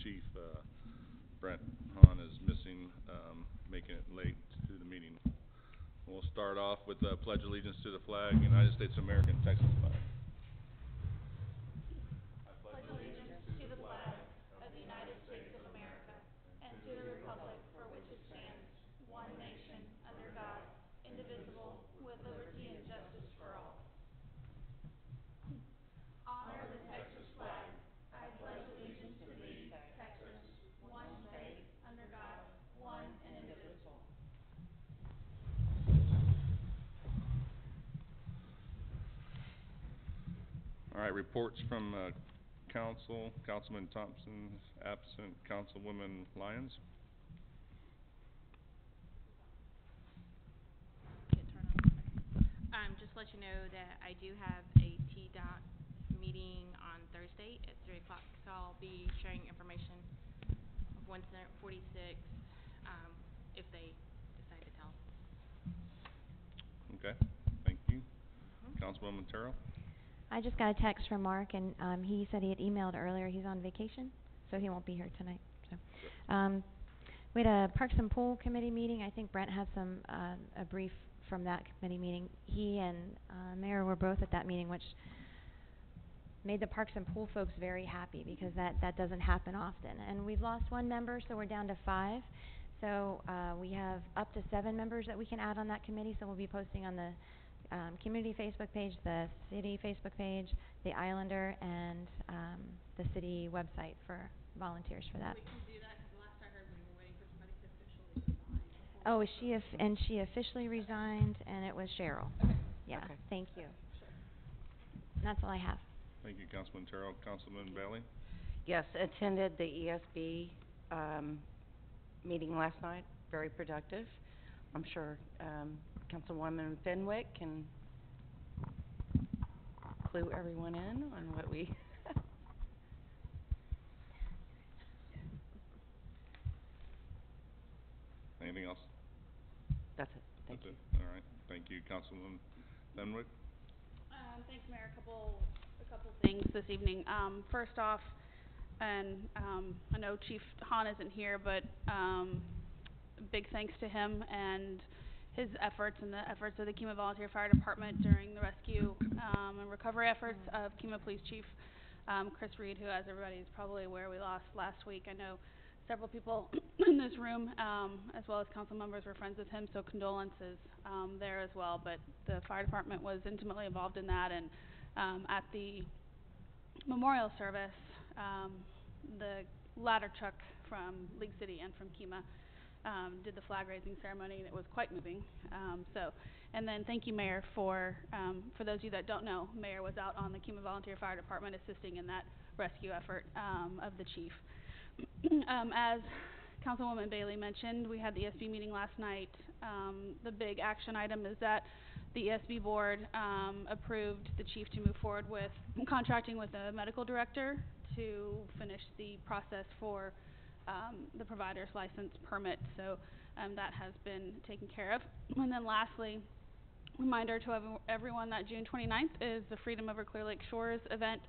Chief Brent Hahn is missing, making it late to the meeting. We'll start off with the Pledge Allegiance to the flag, United States of America, and Texas flag. All right, reports from Council. Councilman Thompson absent. Councilwoman Lyons. Just to let you know that I do have a TDOT meeting on Thursday at 3 o'clock, so I'll be sharing information of 146 if they decide to tell. Okay, thank you. Councilwoman Terrell. I just got a text from Mark, and he said he had emailed earlier. He's on vacation, so he won't be here tonight. So, we had a Parks and Pool Committee meeting. I think Brent has some a brief from that committee meeting. He and Mayor were both at that meeting, which made the Parks and Pool folks very happy because that doesn't happen often. And we've lost one member, so we're down to 5. So we have up to 7 members that we can add on that committee. So we'll be posting on the community Facebook page, the city Facebook page, the Islander, and the city website for volunteers for that. We can do that because last I heard we were waiting for somebody to officially resign. Oh, she officially resigned, and it was Cheryl. Okay. Yeah, Okay. thank you. Sure. And that's all I have. Thank you, Councilman Terrell. Councilman Bailey. Yes, attended the ESB meeting last night. Very productive. I'm sure Councilwoman Fenwick can clue everyone in on what we... Anything else? That's it. Thank you. All right. Thank you, Councilwoman Fenwick. Thanks, Mayor. A couple things this evening. First off, and I know Chief Hahn isn't here, but big thanks to him and his efforts and the efforts of the Kemah Volunteer Fire Department during the rescue and recovery efforts of Kemah Police Chief Chris Reed, who, as everybody is probably aware, we lost last week. I know several people in this room, as well as council members, were friends with him, so condolences there as well. But the fire department was intimately involved in that, and at the memorial service, the ladder truck from League City and from Kemah did the flag raising ceremony, and it was quite moving. And then thank you, Mayor, for those of you that don't know, Mayor was out on the Kemah Volunteer Fire Department assisting in that rescue effort of the chief. As Councilwoman Bailey mentioned, we had the ESB meeting last night. The big action item is that the ESB board approved the chief to move forward with contracting with the medical director to finish the process for the provider's license permit. So that has been taken care of. And then lastly, reminder to everyone that June 29th is the Freedom Over Clear Lake Shores event.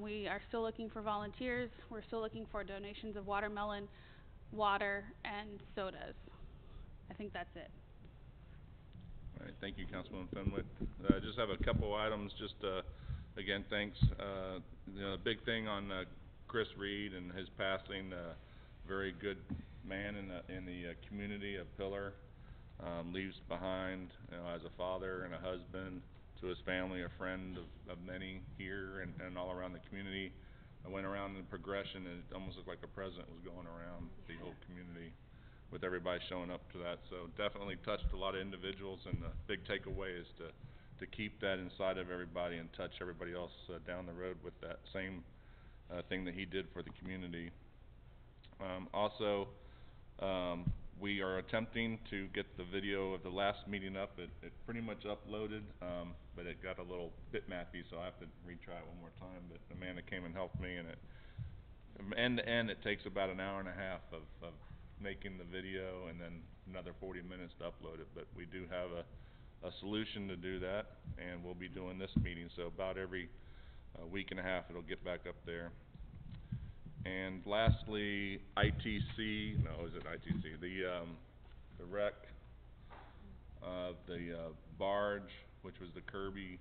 We are still looking for volunteers. We're still looking for donations of watermelon, water, and sodas. I think that's it. All right, thank you, Councilwoman Fenwick. I just have a couple items. Just again, thanks. The big thing on Chris Reed and his passing. Very good man in the community, a pillar. Leaves behind, as a father and a husband to his family, a friend of many here and all around the community. I went around in progression, and it almost looked like a president was going around the whole community with everybody showing up to that. So definitely touched a lot of individuals, and the big takeaway is to keep that inside of everybody and touch everybody else down the road with that same thing that he did for the community. Also, we are attempting to get the video of the last meeting up. It pretty much uploaded, but it got a little bitmappy, so I have to retry it one more time. But Amanda came and helped me, and end to end it takes about an hour and a half of making the video, and then another 40 minutes to upload it. But we do have a solution to do that, and we'll be doing this meeting, so about every week and a half it'll get back up there. And lastly, ITC, no, is it ITC? The wreck of the barge, which was the Kirby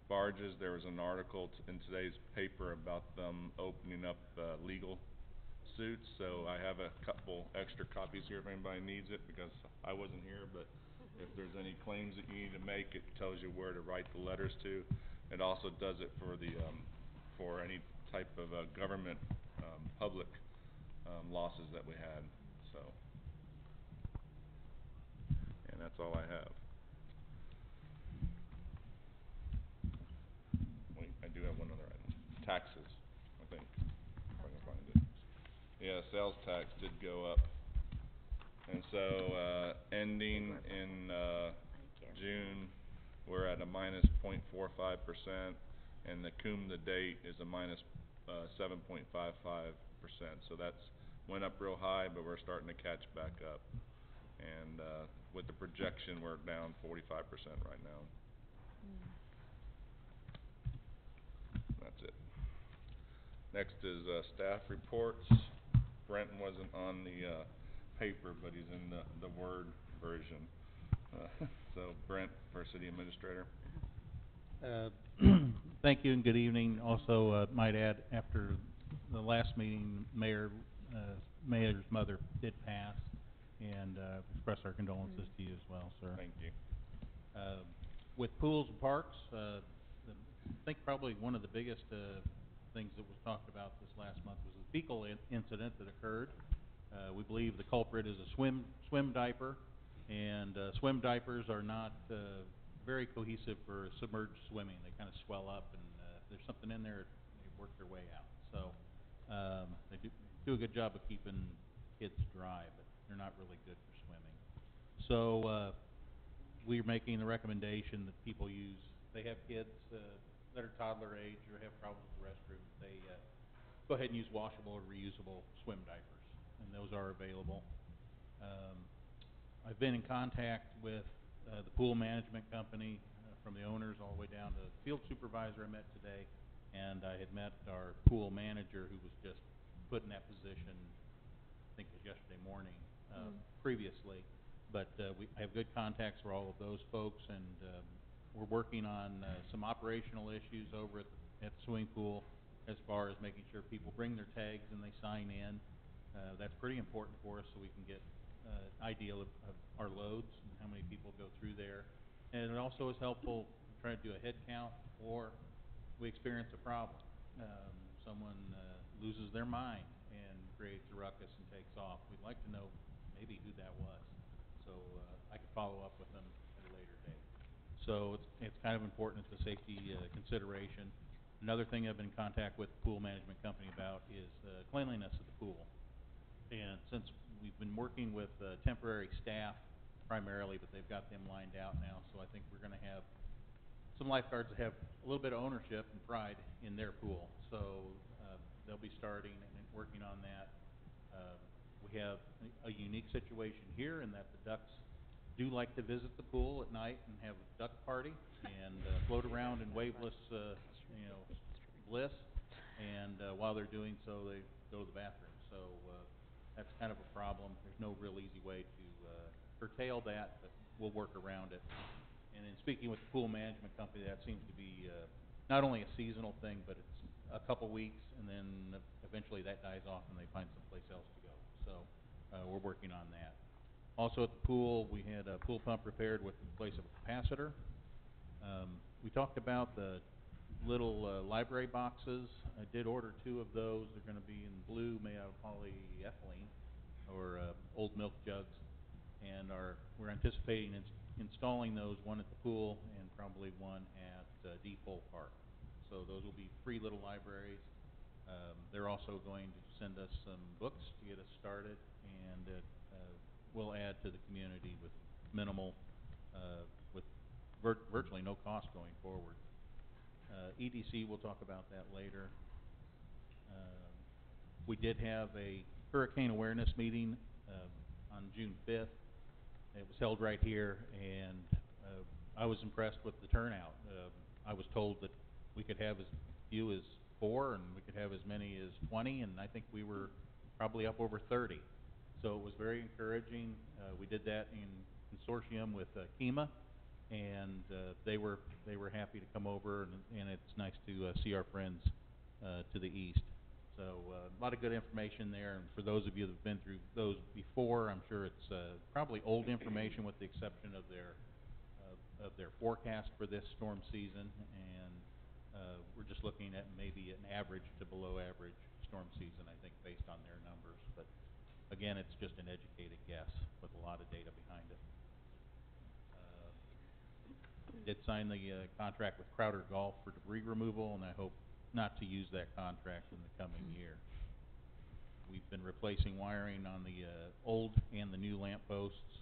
barges. There was an article in today's paper about them opening up legal suits, so I have a couple extra copies here if anybody needs it, because I wasn't here, but if there's any claims that you need to make, it tells you where to write the letters to. It also does it for the for any type of government public losses that we had. So, and that's all I have. Wait, I do have one other item. Taxes, I think, if I can find it. Yeah, sales tax did go up. And so, ending in June, we're at a minus 0.45%, and the cum to date is a minus 7.55%. So that's went up real high, but we're starting to catch back up. And with the projection, we're down 45% right now. That's it. Next is staff reports. Brenton wasn't on the paper, but he's in the Word version. So Brent, for City Administrator. Thank you and good evening. Also, might add, after the last meeting, Mayor's mother did pass, and express our condolences to you as well, sir. Thank you. With pools and parks, I think probably one of the biggest things that was talked about this last month was the fecal incident that occurred. We believe the culprit is a swim diaper, and swim diapers are not very cohesive for submerged swimming. They kind of swell up, and if there's something in there, they work their way out. So they do a good job of keeping kids dry, but they're not really good for swimming. So we're making the recommendation that people use, they have kids that are toddler age or have problems with the restroom, they go ahead and use washable or reusable swim diapers, and those are available. I've been in contact with the pool management company, from the owners all the way down to the field supervisor I met today, and I had met our pool manager who was just put in that position, I think it was yesterday morning, previously. But I have good contacts for all of those folks, and we're working on some operational issues over at the swimming pool as far as making sure people bring their tags and they sign in. That's pretty important for us so we can get idea of our loads and how many people go through there. And it also is helpful to try to do a head count, or we experience a problem. Someone loses their mind and creates a ruckus and takes off. We'd like to know maybe who that was, so I could follow up with them at a later date. So it's kind of important. It's a safety consideration. Another thing I've been in contact with the pool management company about is cleanliness of the pool. And since we've been working with temporary staff primarily, but they've got them lined out now, so I think we're going to have some lifeguards that have a little bit of ownership and pride in their pool. So they'll be starting and working on that. We have a unique situation here in that the ducks do like to visit the pool at night and have a duck party and float around in waveless, bliss. And while they're doing so, they go to the bathroom. So that's kind of a problem. There's no real easy way to curtail that, but we'll work around it. And in speaking with the pool management company, that seems to be not only a seasonal thing, but it's a couple weeks, and then eventually that dies off and they find someplace else to go. So we're working on that. Also at the pool, we had a pool pump repaired with in place of a capacitor. We talked about the little library boxes. I did order 2 of those. They're going to be in blue, made out of polyethylene, or old milk jugs, and we're anticipating installing those, one at the pool and probably one at Depot Park. So those will be free little libraries. They're also going to send us some books to get us started, and we'll add to the community with minimal, with virtually no cost going forward. EDC, we'll talk about that later. We did have a hurricane awareness meeting on June 5th. It was held right here, and I was impressed with the turnout. I was told that we could have as few as 4, and we could have as many as 20, and I think we were probably up over 30. So it was very encouraging. We did that in consortium with Kima, and they were happy to come over, and it's nice to see our friends to the east. So a lot of good information there, and for those of you that have been through those before, I'm sure it's probably old information with the exception of their forecast for this storm season, and we're just looking at maybe an average to below average storm season, I think, based on their numbers. But again, it's just an educated guess with a lot of data behind it. Did sign the contract with Crowder Golf for debris removal, and I hope not to use that contract in the coming year. We've been replacing wiring on the old and the new lamp posts,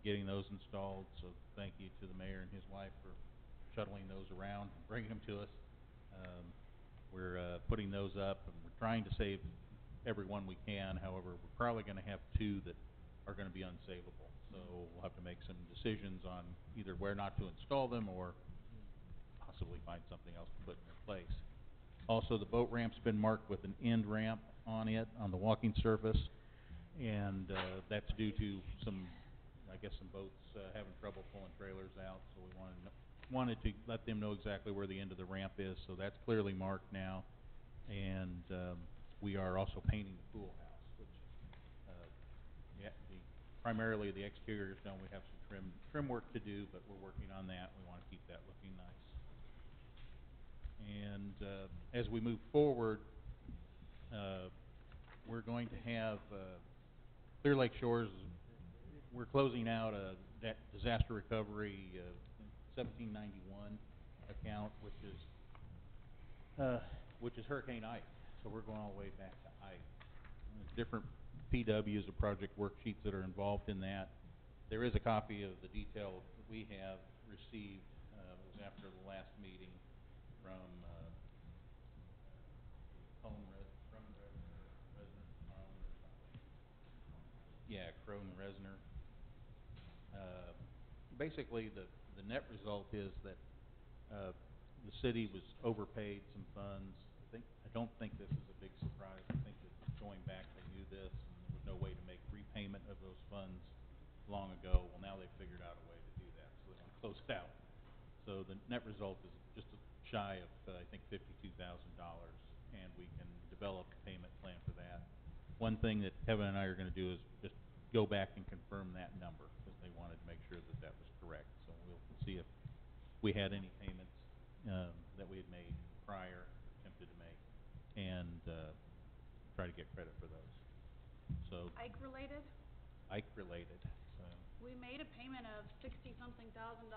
getting those installed, so thank you to the mayor and his wife for shuttling those around and bringing them to us. We're putting those up, and we're trying to save every one we can. However, we're probably going to have 2 that are going to be unsavable. So we'll have to make some decisions on either where not to install them or possibly find something else to put in their place. Also, the boat ramp's been marked with an end ramp on it, on the walking surface, and that's due to some boats having trouble pulling trailers out, so we wanted to let them know exactly where the end of the ramp is, so that's clearly marked now. And we are also painting the pool house, which primarily the exterior is done. We have some trim work to do, but we're working on that. We want to keep that looking nice. And as we move forward, we're going to have Clear Lake Shores. We're closing out that disaster recovery 1791 account, which is Hurricane Ike. So we're going all the way back to Ike. Different PWs or project worksheets that are involved in that. There is a copy of the detail that we have received. It was after the last meeting from Crone Resner. Basically, the net result is that the city was overpaid some funds. I don't think this is a big surprise. I think that going back, they knew this, and there was no way to make repayment of those funds long ago. Well, now they've figured out a way to do that, so they want to close it out. So the net result is just shy of, I think, $52,000, and we can develop a payment plan for that. One thing that Kevin and I are going to do is just go back and confirm that number, because they wanted to make sure that that was correct. So we'll see if we had any payments that we had made prior, attempted to make, and try to get credit for those. So Ike related? Ike related. So We made a payment of $60-something thousand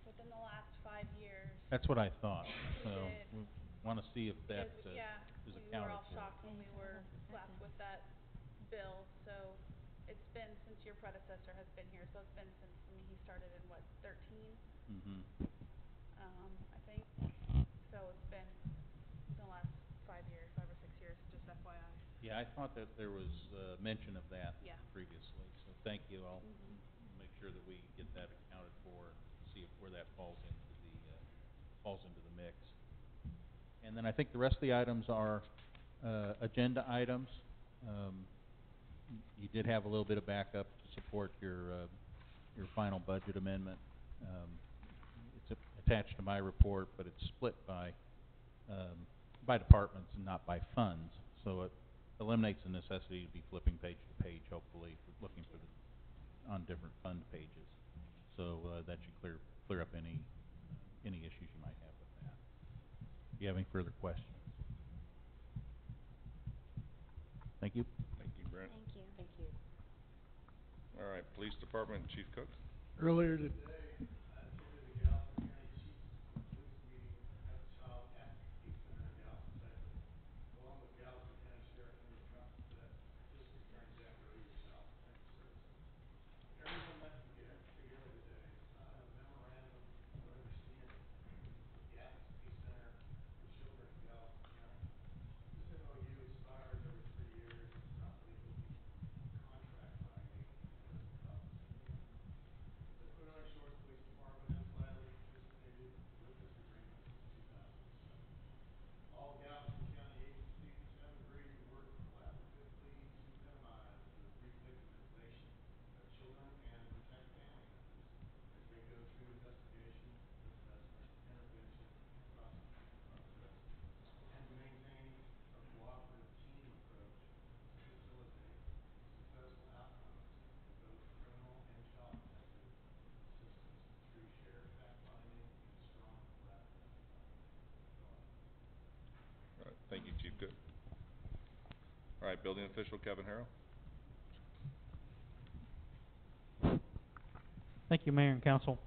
within the last 5 years. that's what I thought. We So did. we want to see if that Because, is we accounted were all for. shocked when we were slapped with that bill. So it's been since your predecessor has been here. So it's been since, he started in, 13? Mm-hmm. I think. So it's been the last 5 years, 5 or 6 years, just FYI. Yeah, I thought that there was mention of that Yeah. previously. So thank you. I'll make sure that we get that accounted for and see where that falls into the mix. And then I think the rest of the items are agenda items. You did have a little bit of backup to support your final budget amendment. It's attached to my report, but it's split by departments and not by funds. So it eliminates the necessity to be flipping page to page, hopefully, looking for on different fund pages. So that should clear up any issues you might have with that. Do you have any further questions? Thank you. Thank you, Brent. Thank you. Thank you. All right, Police Department, Chief Cook. Earlier today, I attended the Gallatin County Chiefs Police meeting at the Child Advocacy Center in Gallatin, Texas, along with Gallatin County Sheriff Henry District Attorney Zachary yourself. Thank you, citizens. Everyone met together today on a memorandum of understanding with the Advocacy Center for Children in Gallatin County. This MOU expires every 3 years. It's not legally contract binding and doesn't cost us anything. To put it on a short All right, building official Kevin Harrell. Thank you, Mayor and Council.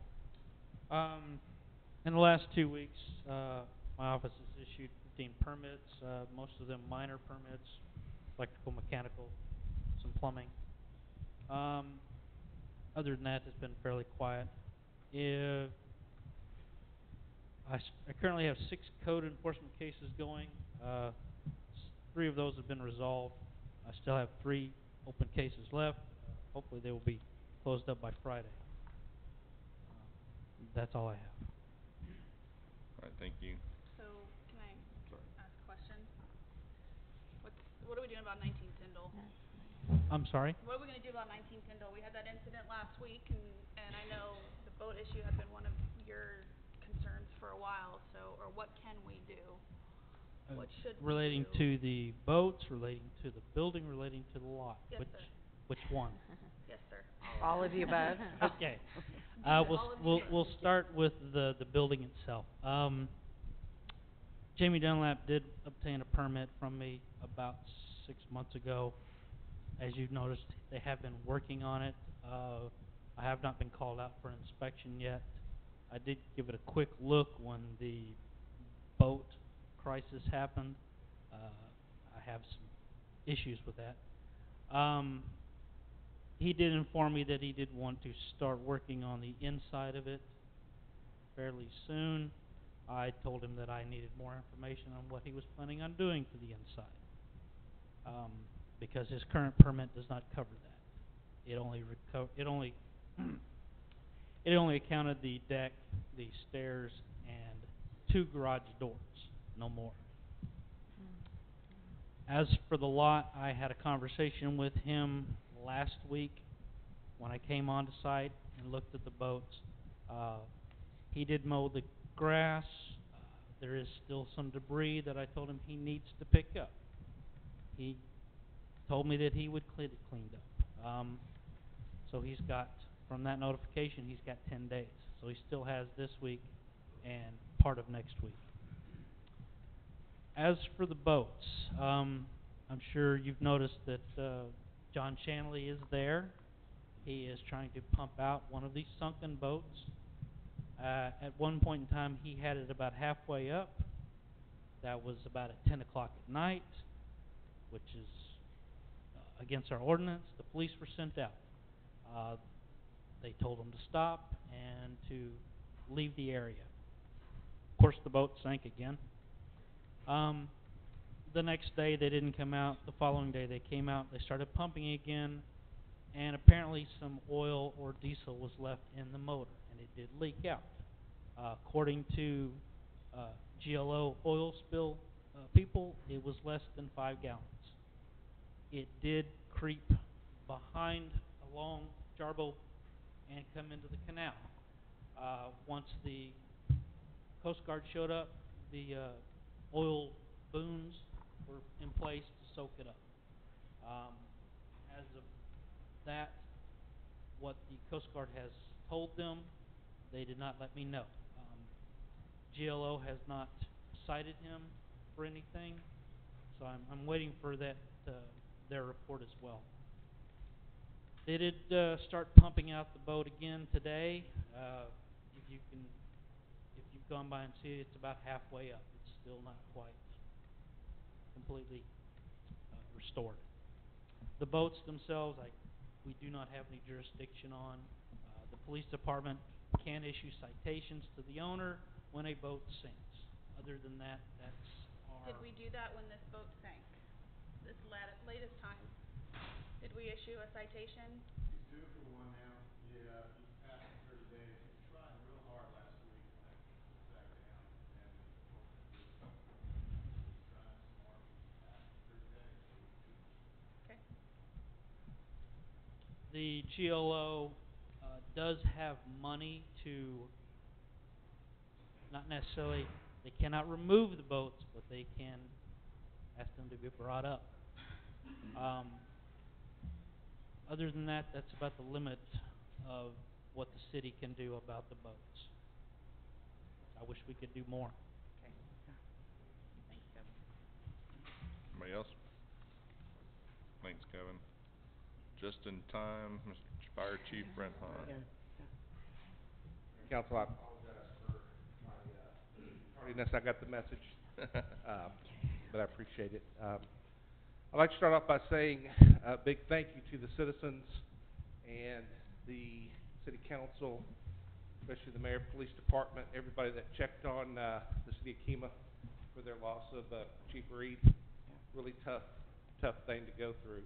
In the last 2 weeks, my office has issued 15 permits, most of them minor permits, electrical, mechanical, some plumbing. Other than that, it's been fairly quiet. I currently have 6 code enforcement cases going. 3 of those have been resolved. I still have 3 open cases left. Hopefully they will be closed up by Friday. That's all I have. All right, thank you. So, can I Sorry. ask a question? What are we doing about 19 Tyndall? I'm sorry? What are we gonna do about 19 Tyndall? We had that incident last week, and I know the boat issue had been one of your concerns for a while, so, or what can we do? What should we do? Relating to the boats, relating to the building, relating to the lot? Yes, sir. Which one? Yes, sir. All of the above? Okay. All of the We'll start with the building itself. Jamie Dunlap did obtain a permit from me about 6 months ago. As you've noticed, they have been working on it. I have not been called out for inspection yet. I did give it a quick look when the boat crisis happened. I have some issues with that. He did inform me that he did want to start working on the inside of it fairly soon. I told him that I needed more information on what he was planning on doing to the inside, because his current permit does not cover that. It only it only accounted the deck, the stairs, and 2 garage doors, no more. As for the lot, I had a conversation with him last week when I came onto site and looked at the boats. He did mow the grass. There is still some debris that I told him he needs to pick up. He told me that he would get it cleaned up. So he's got, from that notification, he's got 10 days. So he still has this week and part of next week. As for the boats, I'm sure you've noticed that John Shanley is there. He is trying to pump out one of these sunken boats. At one point in time, he had it about halfway up. That was about at 10 o'clock at night, which is against our ordinance. The police were sent out. They told him to stop and to leave the area. Of course, the boat sank again. The next day, they didn't come out. The following day, they came out. They started pumping again, and apparently some oil or diesel was left in the motor, and it did leak out. According to GLO oil spill people, it was less than 5 gallons. It did creep behind along Jarbo and come into the canal. Once the Coast Guard showed up, the oil booms were in place to soak it up. As of that, what the Coast Guard has told them, they did not let me know. GLO has not cited him for anything, so I'm waiting for that their report as well. They did start pumping out the boat again today. If you've gone by and see it, it's about halfway up. It's still not quite completely restored. The boats themselves, we do not have any jurisdiction on. The police department can issue citations to the owner when a boat sinks. Other than that, that's our... Did we do that when this boat sank? This latest time? Did we issue a citation? He's due for one now. He's passed the 30 days. He was trying real hard last week when it was back down, and unfortunately, he's trying some more. He's passed the 30 days, so he's due. Okay. The GLO does have money to, not necessarily, they cannot remove the boats, but they can ask them to be brought up. Other than that, that's about the limit of what the city can do about the boats. I wish we could do more. Okay. Thanks, Kevin. Anybody else? just in time, Mr. Fire Chief Brent Hahn. Yeah. Council, I apologize for my tardiness. I got the message, but I appreciate it. I'd like to start off by saying a big thank you to the citizens and the city council, especially the mayor, police department, everybody that checked on the city of Kemah for their loss of Chief Reed. Really tough thing to go through.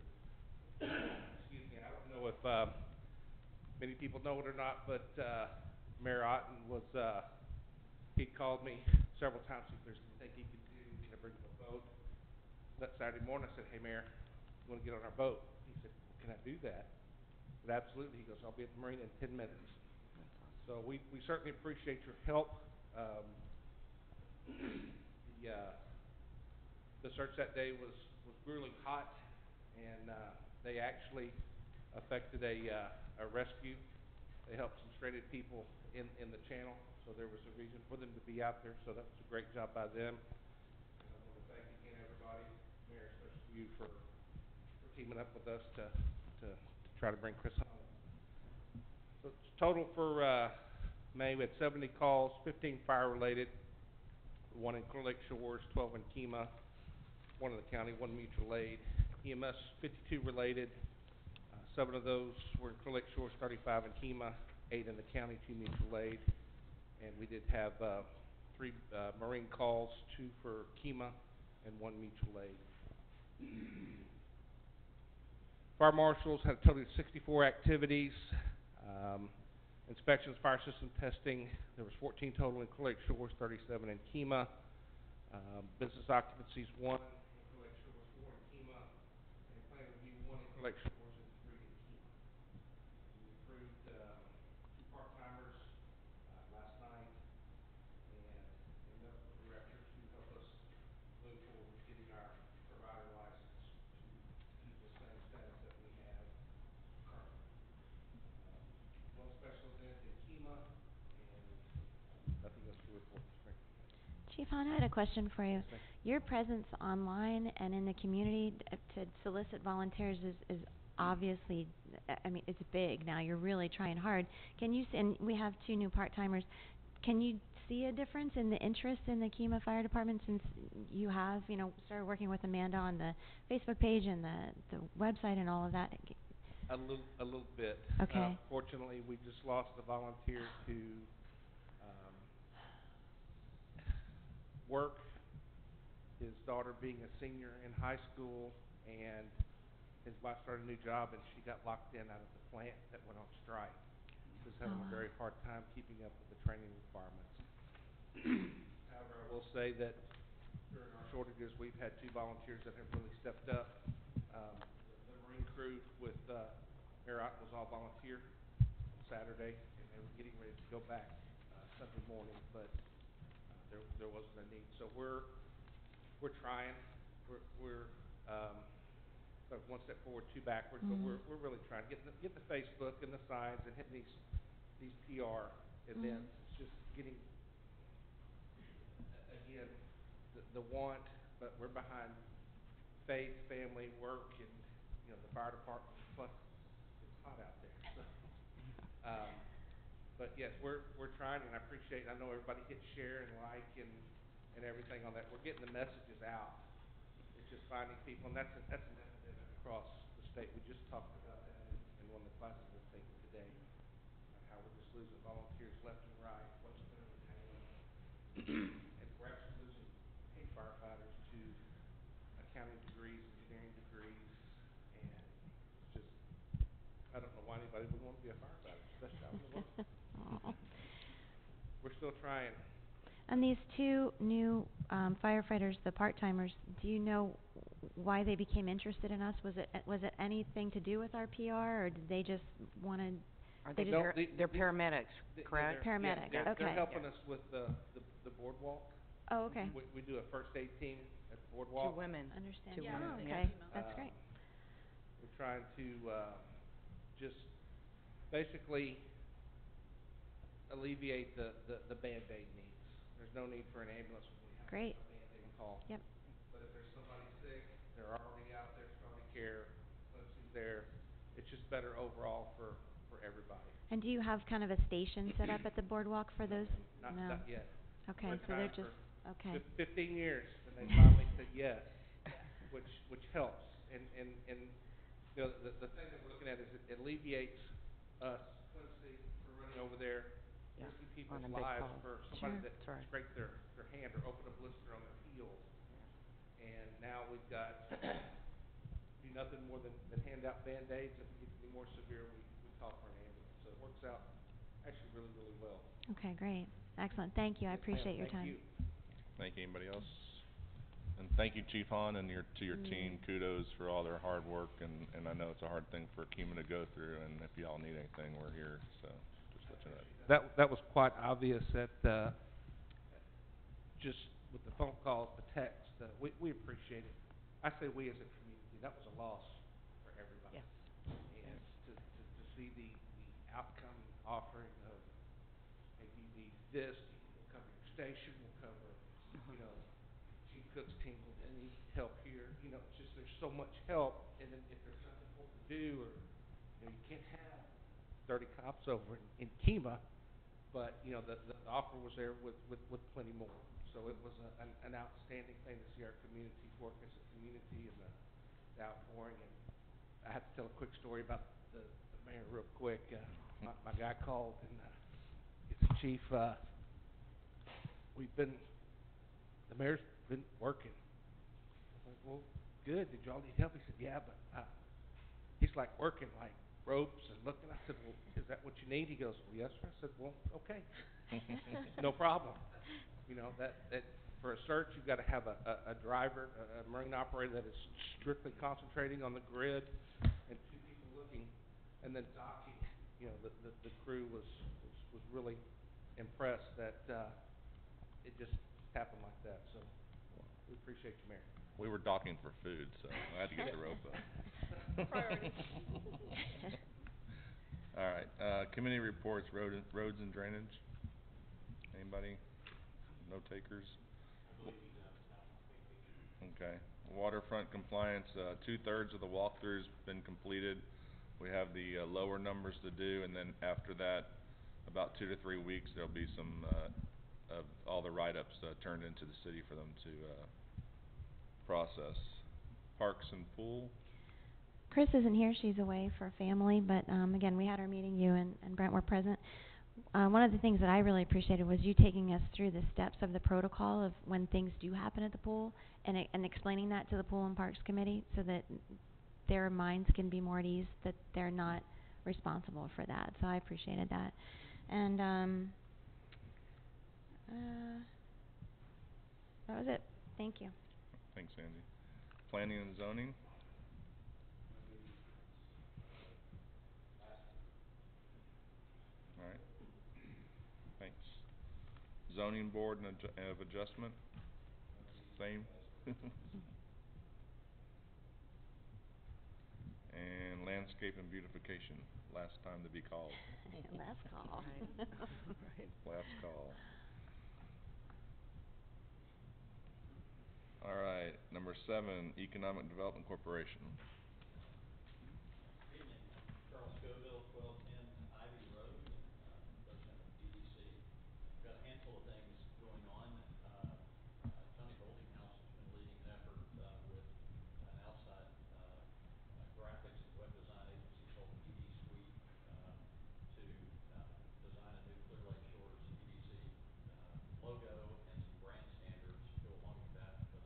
Excuse me. I don't know if many people know it or not, but Mayor Otten was he called me several times if there's anything he could do. Can I bring him a boat? That Saturday morning I said, "Hey Mayor, you want to get on our boat?" He said, "Well, can I do that?" I said, "Absolutely." He goes, "I'll be at the marina in 10 minutes." So we certainly appreciate your help. The search that day was grueling hot, and they actually effected a rescue. They helped some stranded people in the channel, so there was a reason for them to be out there. So that was a great job by them. And I want to thank again everybody, Mayor, especially you for teaming up with us to try to bring Chris home. So total for May, we had 70 calls, 15 fire related, 1 in Clear Lake Shores, 12 in Kemah, 1 in the county, 1 mutual aid. EMS 52 related, 7 of those were in Clear Lake Shores, 35 in Kemah, 8 in the county, 2 mutual aid. And we did have 3 Marine calls, 2 for Kemah and 1 mutual aid. Fire marshals had a total of 64 activities. Inspections, fire system testing, there was 14 total in Clear Lake Shores, 37 in Kemah. Business occupancies, 1 in Clear Lake Shores, 4 in Kemah. And plan review, 1 in Clear Lake Shores and 3 in Kemah. We approved 2 part-timers last night and met with the directors to help us move forward with getting our provider license to keep the same status that we have currently. 1 special event in Kemah, and nothing else to report, Mr. Mayor. Chief Hahn, I had a question for you. Yes, ma'am. Your presence online and in the community to solicit volunteers is obviously, I mean, it's big now. You're really trying hard. Can you, and we have 2 new part-timers, can you see a difference in the interest in the Kemah Fire Department since you have, started working with Amanda on the Facebook page and the website and all of that? A little bit. Okay. Fortunately, we just lost a volunteer to work. His daughter being a senior in high school, and his wife started a new job, and she got locked in out of the plant that went on strike. She was having a very hard time keeping up with the training requirements. However, I will say that during our shortages, we've had 2 volunteers that have really stepped up. The Marine crew with Mayor Otten was all volunteer on Saturday, and they were getting ready to go back Sunday morning, but there wasn't a need. So we're trying. We're like 1 step forward, 2 backwards, but we're really trying to get the Facebook and the signs and hitting these PR events. It's just getting again the want, but we're behind faith, family, work, and the fire department. Plus, it's hot out there. So, but yes, we're trying, and I appreciate. I know everybody hits share and like and everything on that. We're getting the messages out. It's just finding people, and that's an epidemic across the state. We just talked about that in one of the classes we're taking today, on how we're just losing volunteers left and right, what's clear the town, and we're actually losing paid firefighters to accounting degrees, engineering degrees, and it's just, I don't know why anybody would want to be a firefighter, especially out in the world. We're still trying. And these 2 new firefighters, the part-timers, do you know why they became interested in us? Was it anything to do with our PR, or did they just want to? Are they they're paramedics, correct? Paramedics, They're okay. helping us with the boardwalk. Oh, okay. We do a first aid team at the boardwalk. 2 women. Understand. 2 Yeah, women. Oh, they okay. got emails. That's great. We're trying to just basically alleviate the Band-Aid needs. There's no need for an ambulance when we have Great. a Band-Aid call. Yep. But if there's somebody sick, they're already out there, starting care, cleansing there. It's just better overall for everybody. And do you have kind of a station set up at the boardwalk for those? Not, No. not yet. Okay, We're so they're trying just, for okay. 15 years, and they finally said yes, which helps. And you know, the thing that we're looking at is it alleviates us, Quincy, for running over there, Yeah, risking on people's a big lives call. for somebody Sure. that That's right. scraped their hand or opened a blister on their heel. And now we've got do nothing more than hand out Band-Aids. If it gets any more severe, we call for an ambulance. So it works out actually really, really well. Okay, great. Excellent. Thank you. I Yes, ma'am. appreciate your Thank time. you. Thank you. Anybody else? And thank you, Chief Hahn, and to your team. Kudos for all their hard work, and I know it's a hard thing for Kima to go through, and if y'all need anything, we're here, so just let you know. That was quite obvious that just with the phone calls, the text, we appreciate it. I say we as a community, that was a loss for everybody. Yes. And to see the outcome offering of, hey, you need this, we'll cover your station, we'll cover, you know, Chief Cook's team will need help here. You know, it's just there's so much help, and then if there's something more to do, or you know, you can't have 30 cops over in Kima, but you know the offer was there with plenty more. So it was an outstanding thing to see our community work as a community and the outpouring. And I have to tell a quick story about the mayor real quick. My guy called and he said, Chief, the mayor's been working. I was like, well, good. Did y'all need help? He said, yeah, but he's like working like ropes and looking. I said, well, is that what you need? He goes, well, yes, sir. I said, well, okay. No problem. You know, that for a search, you've got to have a driver, a marine operator that is strictly concentrating on the grid, and two people looking, and then docking. You know, the crew was really impressed that it just happened like that. So we appreciate you, Mayor. We were docking for food, so I had to get the rope up. Priority. All right, committee reports, roads and drainage. Anybody? No takers? Okay. Waterfront compliance, 2/3 of the walkthrough's been completed. We have the lower numbers to do, and then after that, about 2 to 3 weeks, there'll be some of all the write-ups turned into the city for them to process. Parks and pool. Chris isn't here. She's away for family, but again, we had our meeting. You and Brent were present. One of the things that I really appreciated was you taking us through the steps of the protocol of when things do happen at the pool, and explaining that to the Pool and Parks Committee so that their minds can be more at ease that they're not responsible for that. So I appreciated that. And that was it. Thank you. Thanks, Andy. Planning and zoning. All right. Thanks. Zoning board and of adjustment. Same. And landscape and beautification. Last time to be called. Last call. Right. Last call. All right. Number 7, Economic Development Corporation. Evening, I'm Charles Scoville, 1210 Ivy Road, president of EDC. We've got a handful of things going on. Tony Boltinghouse has been leading an effort with an outside graphics and web design agency called ED Suite to design a new Clear Lake Shores EDC logo and some brand standards to go along with that, because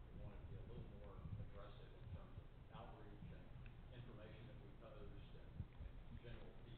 we wanted to be a little more aggressive in terms of outreach and information that we post and general PR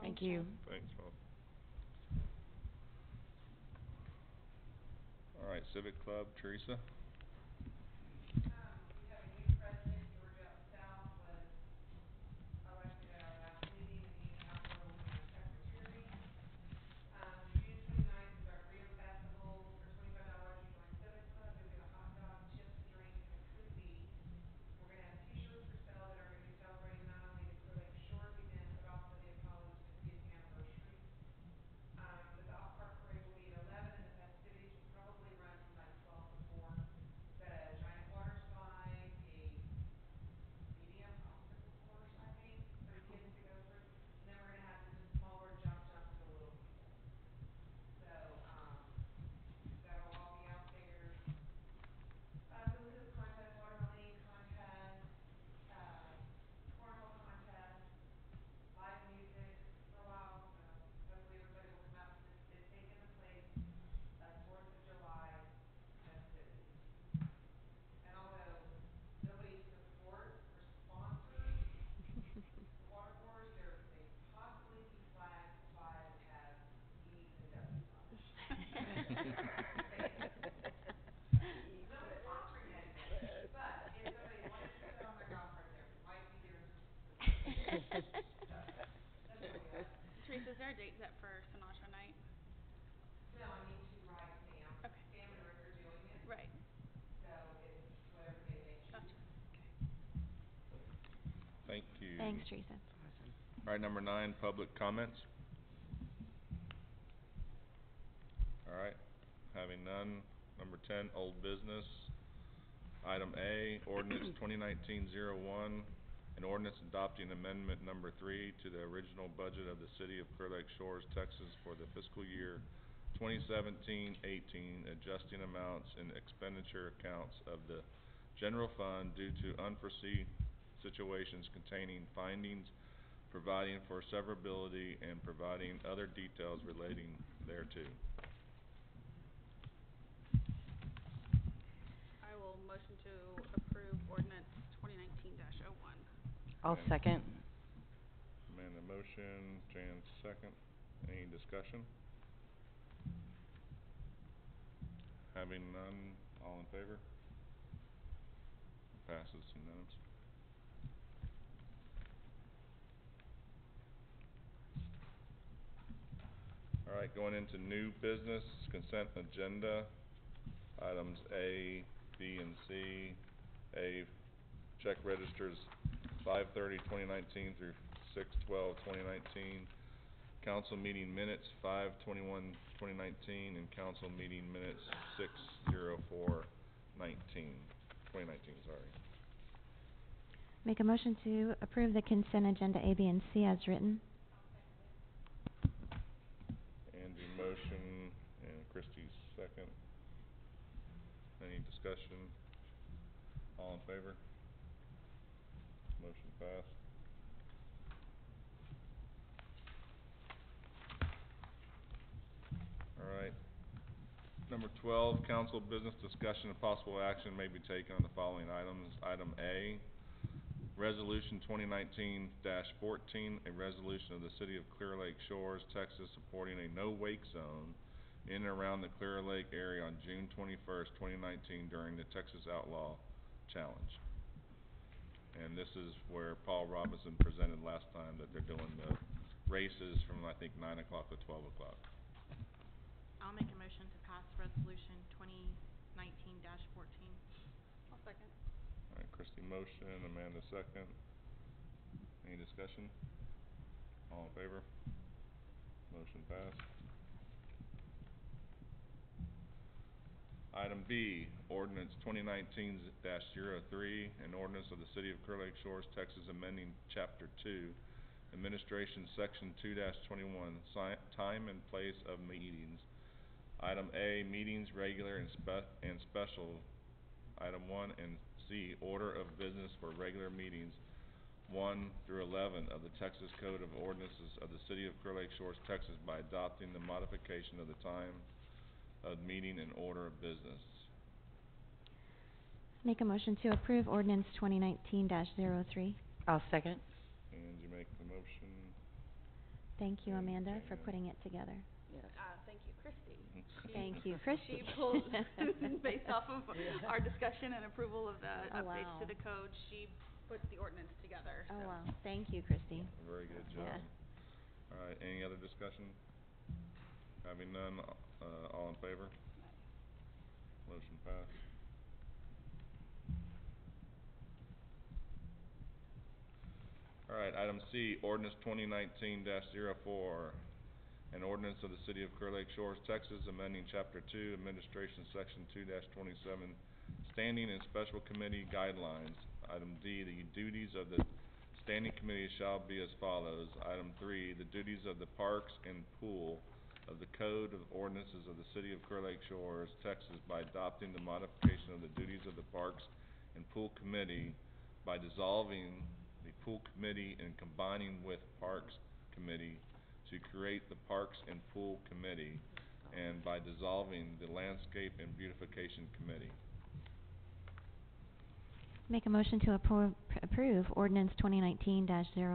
Thank Thanks, you. Jen. Thanks, Bob. All right, Civic Club, Teresa. We have a new president. Georgia South was elected at our last meeting, and Amy Outlaw will be our secretary. June 29th is our Freedom Festival. For $25, you join Civic Club. You'll get a hot dog, chips, a drink, and a koozie. We're gonna have T-shirts for sale that are gonna be celebrating not only the Clear Lake Shores event, but also the Apollo's 50th anniversary. The dog park parade will be at 11, and the festivities will probably run from like 12 to 4. We've got a giant water slide, a medium obstacle course, I think, for the kids to go through, and then we're gonna have just a smaller jump for the little people. So, that'll all be out there. Hula hoop contest, watermelon contest, cornhole contest, live music for a while, so hopefully everybody will come out, because it's taking the place of 4th of July festivities. And although nobody supports or sponsors the water course, they possibly be flags supplied that have E's and W's on it. Nobody's sponsoring that event, but if somebody wanted to sit on their golf cart there, we might be there to support. So, that's what we got. Teresa, is there a date set for Sinatra night? No, I need to write Sam. Okay. Sam and Rick are doing it. Right. So it's whatever day they choose. Gotcha. Thank you. Thanks, Teresa. Awesome. All right, number 9, public comments. All right, having none. Number 10, old business. Item A, ordinance 2019-01, an ordinance adopting amendment number 3 to the original budget of the City of Clear Lake Shores, Texas for the fiscal year 2017-18, adjusting amounts in expenditure accounts of the general fund due to unforeseen situations containing findings, providing for severability, and providing other details relating thereto. I will motion to approve ordinance 2019-01. I'll second. Amanda motion, Jan second. Any discussion? Having none, all in favor? Passes unanimous. All right, going into new business, consent agenda, items A, B, and C. A, check registers 5/30/2019 through 6/12/2019. Council meeting minutes 5/21/2019, and council meeting minutes 6/04/2019, sorry. Make a motion to approve the consent agenda A, B, and C as written. Angie motion and Christie second. Any discussion? All in favor? Motion passed. All right. Number 12, council business discussion and possible action may be taken on the following items. Item A, Resolution 2019-14, a resolution of the City of Clear Lake Shores, Texas, supporting a no-wake zone in and around the Clear Lake area on June 21st, 2019 during the Texas Outlaw Challenge. And this is where Paul Robinson presented last time that they're doing the races from, I think, 9 o'clock to 12 o'clock. I'll make a motion to pass resolution 2019-14. I'll second. All right, Christie motion, Amanda second. Any discussion? All in favor? Motion passed. Item B, ordinance 2019-03, an ordinance of the City of Clear Lake Shores, Texas, amending Chapter 2, Administration, Section 2-21, time and place of meetings. Item A, meetings, regular and special. Item 1, and C, order of business for regular meetings 1 through 11 of the Texas Code of Ordinances of the City of Clear Lake Shores, Texas, by adopting the modification of the time of meeting and order of business. Make a motion to approve ordinance 2019-03. I'll second. And you make the motion. Thank you, And Amanda, for Jan. putting it together. Yes. Thank you, Christy. Thank you, Christy. She pulled, based off of our discussion and approval of the Oh, updates wow. to the code, she put the ordinance together, so. Oh, wow. Thank you, Christy. Very good job. Yeah. All right, any other discussion? Having none, all in favor? Motion passed. All right, item C, ordinance 2019-04, an ordinance of the City of Clear Lake Shores, Texas, amending Chapter 2, Administration, Section 2-27, Standing and Special Committee Guidelines. Item D, the duties of the standing committee shall be as follows. Item 3, the duties of the Parks and Pool of the Code of Ordinances of the City of Clear Lake Shores, Texas, by adopting the modification of the duties of the Parks and Pool Committee by dissolving the Pool Committee and combining with Parks Committee to create the Parks and Pool Committee, and by dissolving the Landscape and Beautification Committee. Make a motion to approve ordinance 2019-04. I'll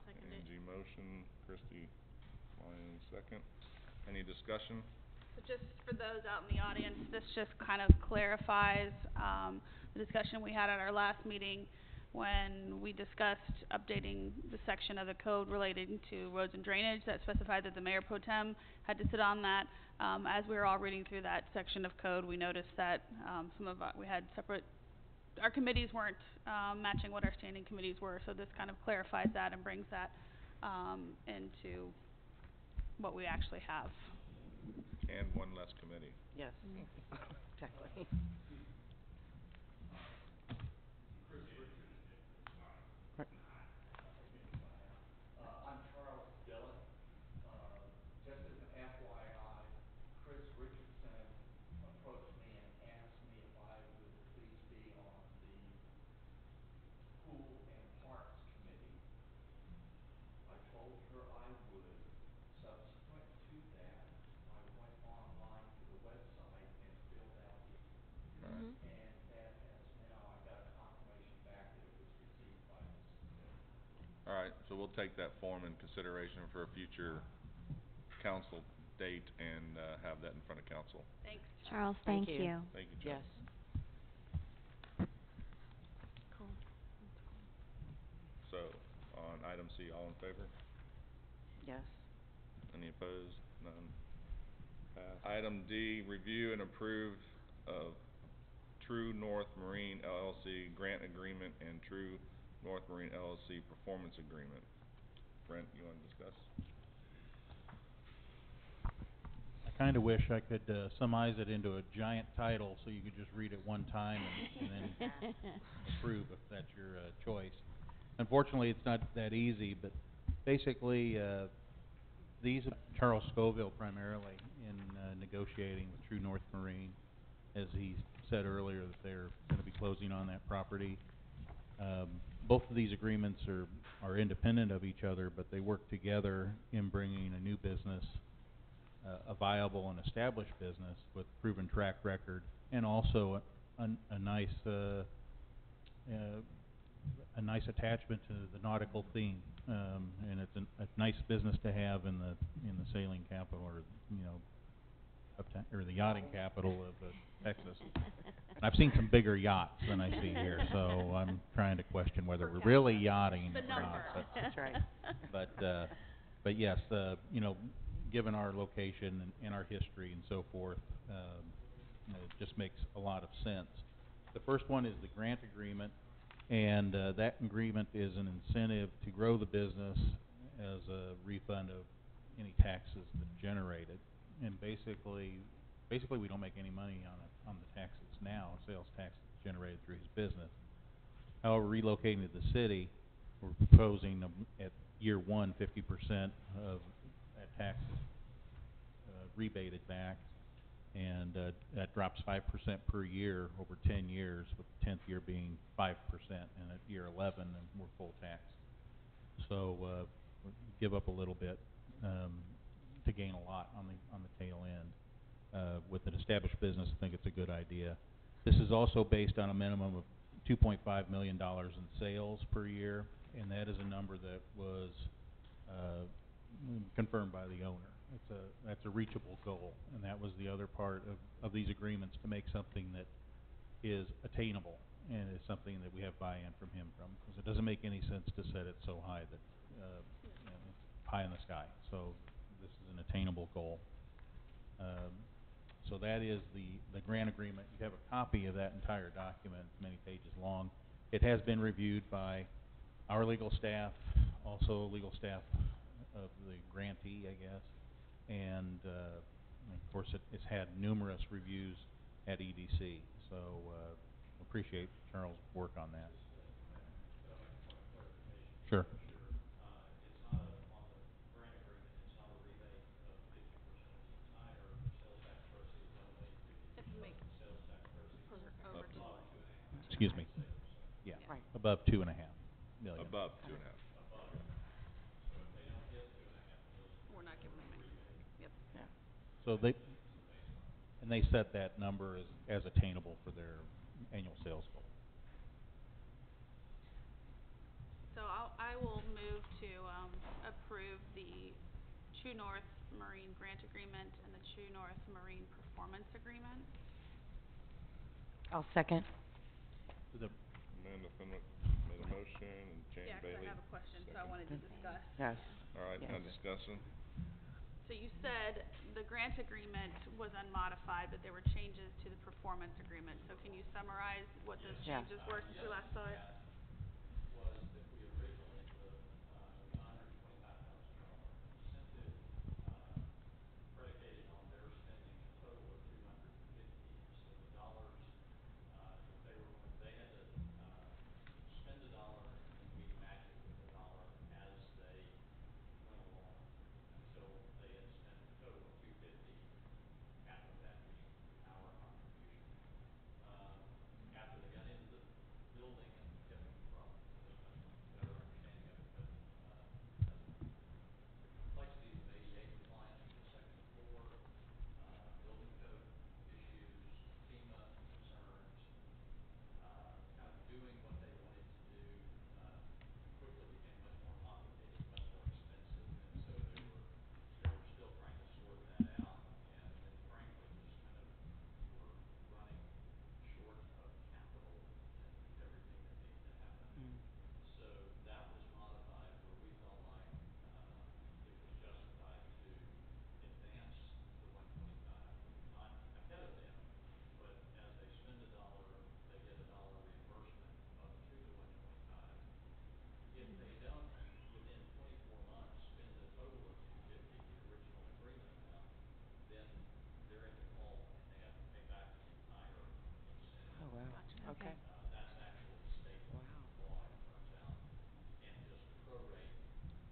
second it. Angie motion, Christie Lyons second. Any discussion? So just for those out in the audience, this just kind of clarifies, the discussion we had at our last meeting when we discussed updating the section of the code relating to roads and drainage that specified that the mayor pro tem had to sit on that. As we were all reading through that section of code, we noticed that, we had separate, our committees weren't, matching what our standing committees were, so this kind of clarifies that and brings that, into what we actually have. And one less committee. Yes. Exactly. I'm Charles Dillon. Just as an FYI, Chris Richardson approached me and asked me if I would please be on the Pool and Parks Committee. I told her I would. Subsequent to that, I went online to the website and filled out the, Right. and that has now, I got a confirmation back that it was received by this committee. All right, so we'll take that form in consideration for a future council date and have that in front of council. Thanks, Charles, Thank thank you. you. Thank you, Charles. Yes. Cool. So, on item C, all in favor? Yes. Any opposed? None. Passed. Item D, review and approve of True North Marine LLC grant agreement and True North Marine LLC performance agreement. Brent, you want to discuss? I kind of wish I could summarize it into a giant title so you could just read it one time and then approve if that's your choice. Unfortunately, it's not that easy, but basically these Charles Scoville primarily in negotiating with True North Marine, as he said earlier that they're going to be closing on that property. Both of these agreements are independent of each other, but they work together in bringing a new business, a viable and established business with proven track record, and also a nice attachment to the nautical theme, and it's a nice business to have in the sailing capital, or or the yachting capital of Texas. And I've seen some bigger yachts than I see here, so I'm trying to question whether we're really yachting or not. That's right. But yes, given our location and our history and so forth, it just makes a lot of sense. The first one is the grant agreement, and that agreement is an incentive to grow the business as a refund of any taxes that generated. And basically we don't make any money on the taxes now, sales taxes generated through his business. However, relocating to the city, we're proposing at year one 50% of that tax rebated back, and that drops 5% per year over 10 years, with the 10th year being 5%, and at year 11 we're full tax. So we give up a little bit to gain a lot on the tail end. With an established business, I think it's a good idea. This is also based on a minimum of $2.5 million in sales per year, and that is a number that was confirmed by the owner. That's a reachable goal, and that was the other part of these agreements, to make something that is attainable and is something that we have buy-in from him from, because it doesn't make any sense to set it so high that it's pie in the sky. So this is an attainable goal. So that is the grant agreement. You have a copy of that entire document, many pages long. It has been reviewed by our legal staff, also legal staff of the grantee, I guess, and of course it's had numerous reviews at EDC. So appreciate Charles' work on that. Just make a point of clarification. Sure. It's not on the grant agreement, it's not a rebate of 50% of the entire sales tax proceeds, only 50% of the sales tax proceeds over above 2.5 Excuse me. sales. So Yeah, Right. above 2.5 million. Above 2.5. above 2.5. So if they don't hit 2.5 million, We're not giving them a any. rebate. Yep. Yeah. So they, It's the baseline. and they set that number as attainable for their annual sales goal. So I will move to approve the True North Marine Grant Agreement and the True North Marine Performance Agreement. I'll second. The, Amanda Fenwick made a motion, and Jane Yeah, 'cause Bailey. I have a question, so I wanted to discuss. Yes. All right, now Yes. discussion. So you said the grant agreement was unmodified, but there were changes to the performance agreement. So can you summarize what those Yeah. changes were since we last saw it? Was that we originally, the $125,000 incentive, predicated on their spending a total of 250. So the dollars, if they were going, they had to, spend $1 and then we match it with $1 as they went along until they had spent a total of 250, half of that being our contribution. After they got into the building, and Kevin can probably give a much better understanding of it, but as the complexities of ADA compliance for the second floor, building code issues, FEMA concerns, kind of doing what they wanted to do, quickly became much more complicated, much more expensive, and so they were still trying to sort that out, and then frankly just kind of were running short of capital and everything that needed to happen. So that was modified where we felt like it was justified to advance the 125, not ahead of them, but as they spend $1, they get $1 reimbursement up to the 125. If they don't, within 24 months, spend a total of 250, the original agreement amount, then they're in default and they have to pay back the entire incentive. Oh, wow. Gotcha. Okay. Okay. That's actually state Wow. law, it turns out. And just to prorate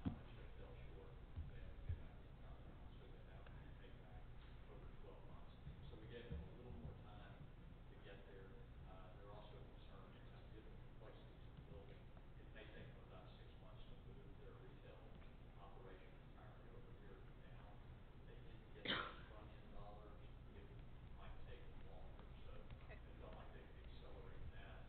how much they fell short, they have to pay back the entire amount, so then that would be paid back over 12 months. So we gave them a little more time to get there. They're also concerned, kind of given the complexities of the building, it may take them about 6 months to move their retail operation entirely over here now. If they didn't get those front-end dollars, it might take them longer. So Okay. they felt like they could accelerate that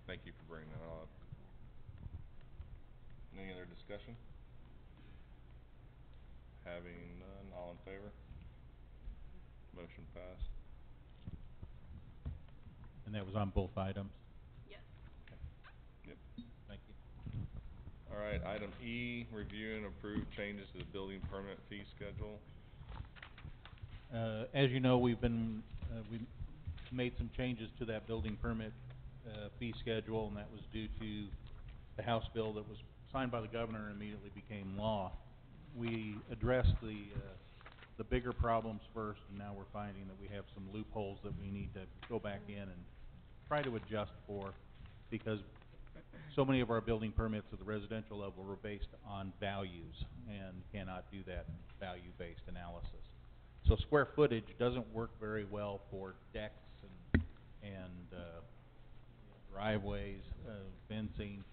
thank you for bringing that up. Any other discussion? Having none, all in favor? Motion passed. And that was on both items? Yes. Yep. Thank you. All right, item E, review and approve changes to the building permit fee schedule. As you know, we made some changes to that building permit fee schedule, and that was due to the House bill that was signed by the governor and immediately became law. We addressed the bigger problems first, and now we're finding that we have some loopholes that we need to go back in and try to adjust for, because so many of our building permits at the residential level were based on values and cannot do that value-based analysis. So square footage doesn't work very well for decks and driveways, fencing,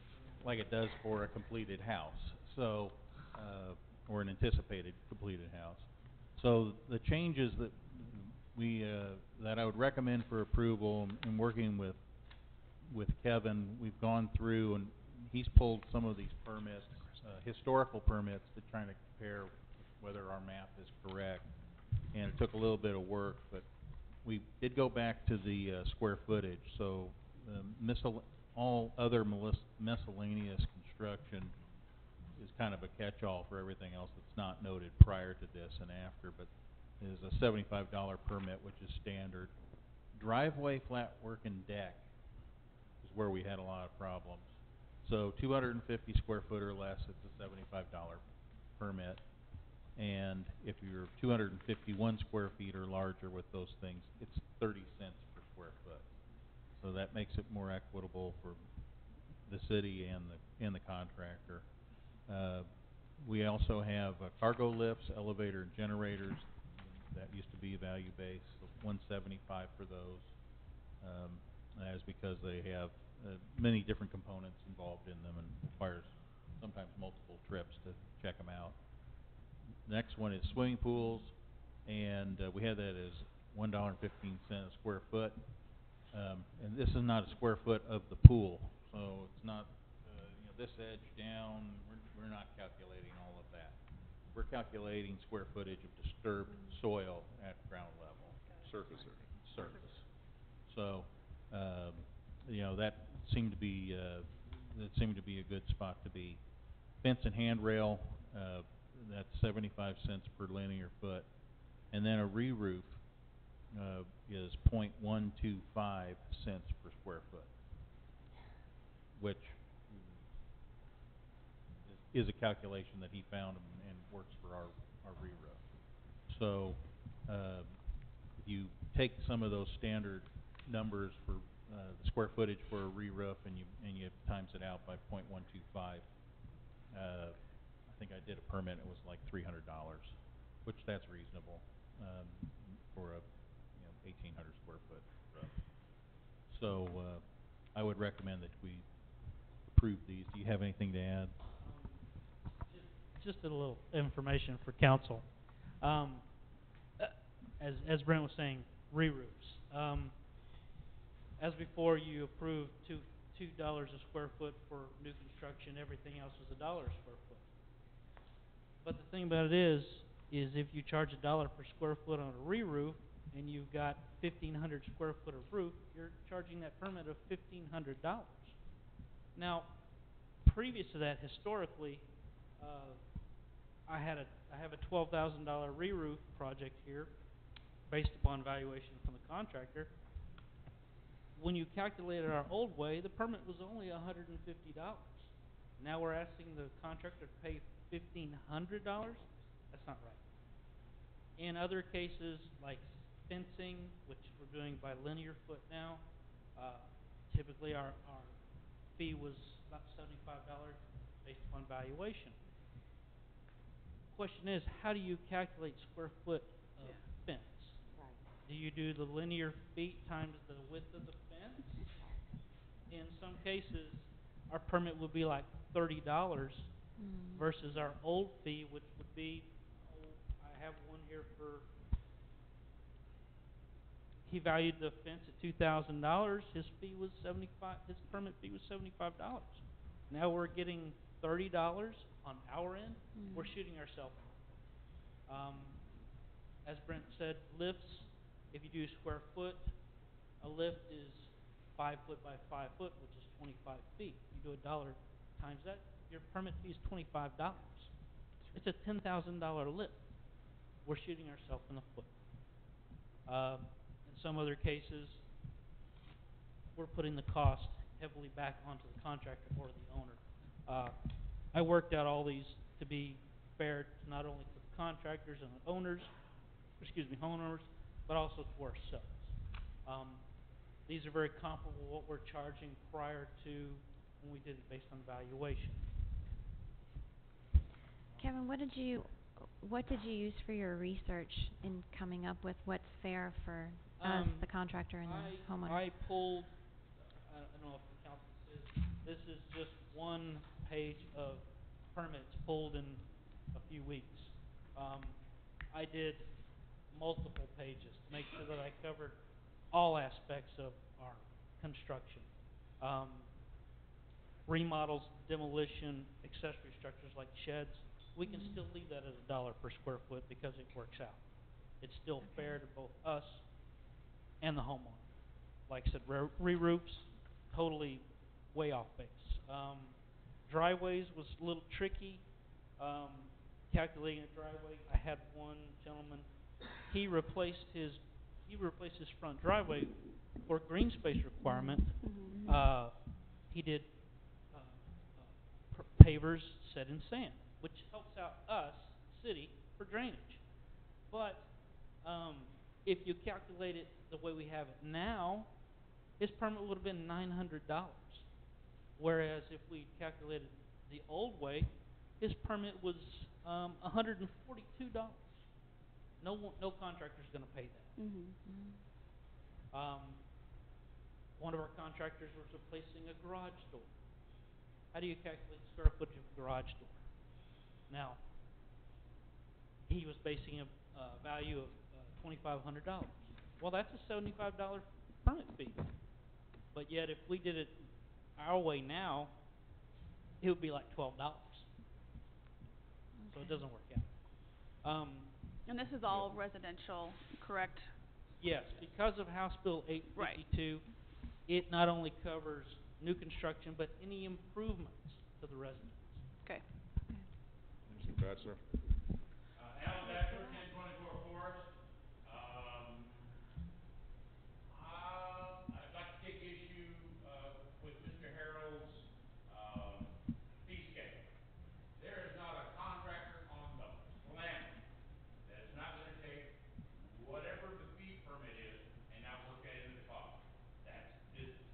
like it does for a completed house. So, or an anticipated completed house. So the changes that that I would recommend for approval, and working with Kevin, we've gone through and he's pulled some of these permits, historical permits, to try to compare whether our math is correct. And it took a little bit of work, but we did go back to the square footage. So all other miscellaneous construction is kind of a catch-all for everything else that's not noted prior to this and after, but is a $75 permit, which is standard. Driveway, flat work, and deck is where we had a lot of problems. So 250 square foot or less, it's a $75 permit. And if you're 251 square feet or larger with those things, it's 30 cents per square foot. So that makes it more equitable for the city and the contractor. We also have cargo lifts, elevator, and generators. That used to be value-based, so $175 for those. That's because they have many different components involved in them and requires sometimes multiple trips to check them out. Next one is swimming pools, and we had that as $1.15 a square foot. And this is not a square foot of the pool, so it's not this edge down. We're not calculating all of that. We're calculating square footage of disturbed soil at ground level. Surface area. Surface. So that seemed to be a good spot to be. Fence and handrail. That's 75 cents per linear foot, and then a re-roof is 0.125 cents per square foot, which is a calculation that he found and works for our re-roof. So if you take some of those standard numbers for the square footage for a re-roof and you times it out by 0.125, I think I did a permit. It was like $300, which that's reasonable for a 1,800 square foot roof. So I would recommend that we approve these. Do you have anything to add? Just a little information for council. As Brent was saying, re-roofs. As before, you approved $2 a square foot for new construction. Everything else was $1 a square foot. But the thing about it is if you charge $1 per square foot on a re-roof and you've got 1,500 square foot of roof, you're charging that permit of $1,500. Now, previous to that, historically, I have a $12,000 re-roof project here, based upon valuation from the contractor. When you calculated our old way, the permit was only $150. Now we're asking the contractor to pay $1,500? That's not right. In other cases, like fencing, which we're doing by linear foot now, typically our fee was about $75 based upon valuation. Question is, how do you calculate square foot of fence? Right. Do you do the linear feet times the width of the fence? In some cases, our permit would be like $30 versus our old fee, which would be, I have one here for he valued the fence at $2,000. His fee was 75. His permit fee was $75. Now we're getting $30 on our end. We're shooting ourselves in the foot. As Brent said, lifts, if you do square foot, a lift is 5 foot by 5 foot, which is 25 feet. You do $1 times that, your permit fee is $25. It's a $10,000 lift. We're shooting ourselves in the foot. In some other cases, we're putting the cost heavily back onto the contractor or the owner. I worked out all these to be fair to not only to the contractors and the owners, homeowners, but also to ourselves. These are very comparable to what we're charging prior to when we did it based on valuation. Kevin, what did you use for your research in coming up with what's fair for us, the contractor and the homeowner? I pulled, I don't know if the council says, this is just one page of permits pulled in a few weeks. I did multiple pages to make sure that I covered all aspects of our construction. Remodels, demolition, accessory structures like sheds, we can still leave that at $1 per square foot because it works out. It's still fair to both us and the homeowner. Like I said, re-roofs, totally way off base. Driveways was a little tricky. Calculating a driveway, I had one gentleman, he replaced his front driveway for green space requirement. He did pavers set in sand, which helps out us, city, for drainage. But if you calculate it the way we have it now, his permit would have been $900. Whereas if we calculated the old way, his permit was $142. No contractor's going to pay that. One of our contractors was replacing a garage door. How do you calculate the square footage of a garage door? Now, he was basing a value of $2,500. Well, that's a $75 permit fee. But yet, if we did it our way now, it would be like $12. So it doesn't work out. And this is all residential, correct? Yes, because of House Bill 852, it not only covers new construction, but any improvements to the residence. Okay. Mr. Bachelor? Alan Bachelor, 1024 Forest. I'd like to take issue with Mr. Harrell's fee schedule. There is not a contractor on the planet that is not going to take whatever the fee permit is and not work that into the cost. That's business.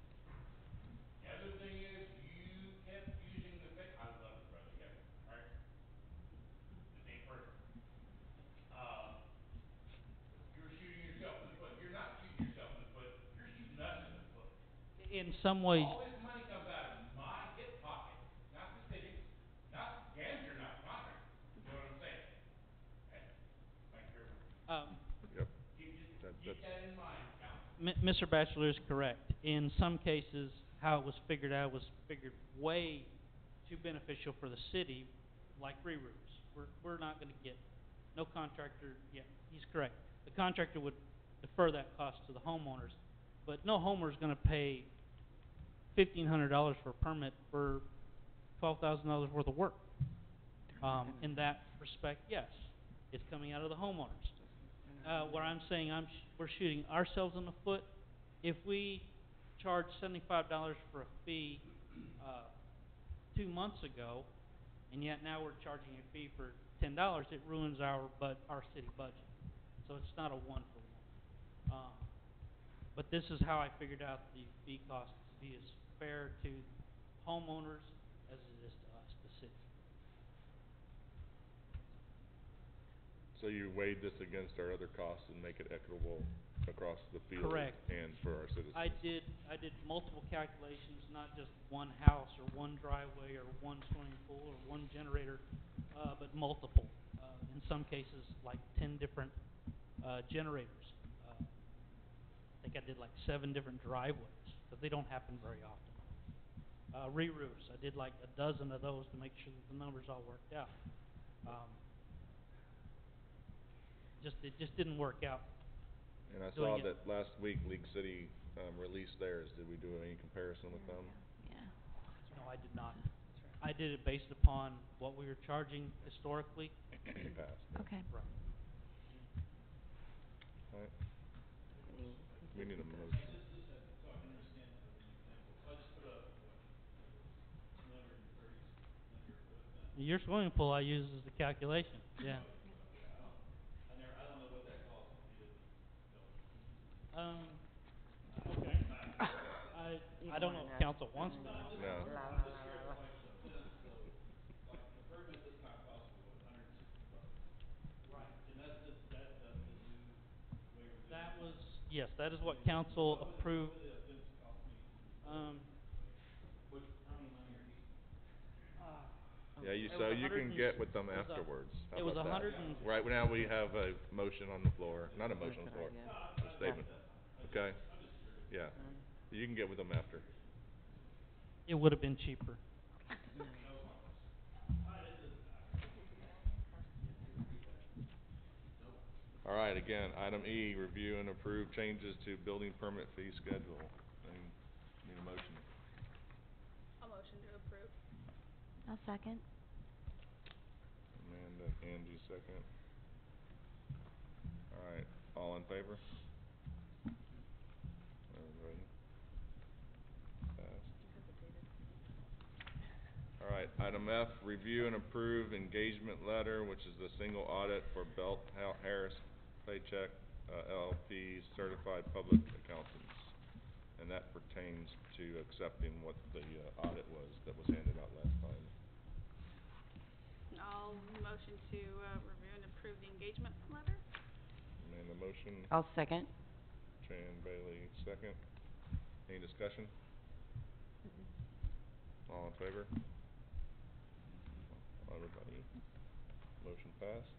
The other thing is, you kept using the I love you, brother. Yeah, right? This ain't perfect. You're shooting yourself in the foot. You're not shooting yourself in the foot. You're shooting us in the foot. In some ways, all this money comes out of my hip pocket, not the city's, not damn sure not the contractor. You know what I'm saying? Okay. Thank you very much. Yep. Keep that in mind, Council. Mr. Bachelor is correct. In some cases, how it was figured out was figured way too beneficial for the city, like re-roofs. We're not going to get no contractor. Yeah, he's correct. The contractor would defer that cost to the homeowners, but no homeowner is going to pay $1,500 for a permit for $12,000 worth of work. In that respect, yes, it's coming out of the homeowners. What I'm saying, we're shooting ourselves in the foot. If we charged $75 for a fee 2 months ago, and yet now we're charging a fee for $10, it ruins our city budget. So it's not a one-for-one. But this is how I figured out the fee cost to be as fair to homeowners as it is to us, the city. So you weighed this against our other costs and make it equitable across the field. Correct. And for our citizens. I did multiple calculations, not just one house or one driveway or one swimming pool or one generator, but multiple. In some cases, like 10 different generators. think I did like 7 different driveways, because they don't happen very often. Re-roofs, I did like a dozen of those to make sure that the numbers all worked out. It just didn't work out. And I Doing saw it- that last week League City, released theirs. Did we do any comparison with them? Yeah. No, I did not. I did it based upon what we were charging historically. In the past? Okay. Right. Alright. We need a motion. Just so I can understand an example, so I just put up, what, 230 linear foot fence. Your swimming pool I use as the calculation, yeah. I don't know what that cost if you didn't tell me. Okay. I don't know if council wants to know. No. I'm just curious, like, the fence, like, improvements that's not costing, what, $160? Right. And that's the new way we're doing it? That was, yes, that is what council approved. What would a fence cost me to Um, which, how many linear feet? Yeah, It so was you can 100 get with them it was a- afterwards. How it was about that? 100 and- Right now we have a motion on the floor, not a motion on the floor, a statement. Okay? I'm just curious. Yeah. You can get with them after. It would have been cheaper. All right, again, item E, review and approve changes to building permit fee schedule. Need a motion. A motion to approve. I'll second. Amanda, Angie, second. All right, all in favor? Everybody? Passed. All right, item F, review and approve engagement letter, which is the single audit for Belt Harris Paycheck, LLP certified public accountants. And that pertains to accepting what the audit was that was handed out last time. I'll motion to, review and approve the engagement letter. Amanda motion, I'll second. Chan Bailey second. Any discussion? All in favor? Everybody. Motion passed.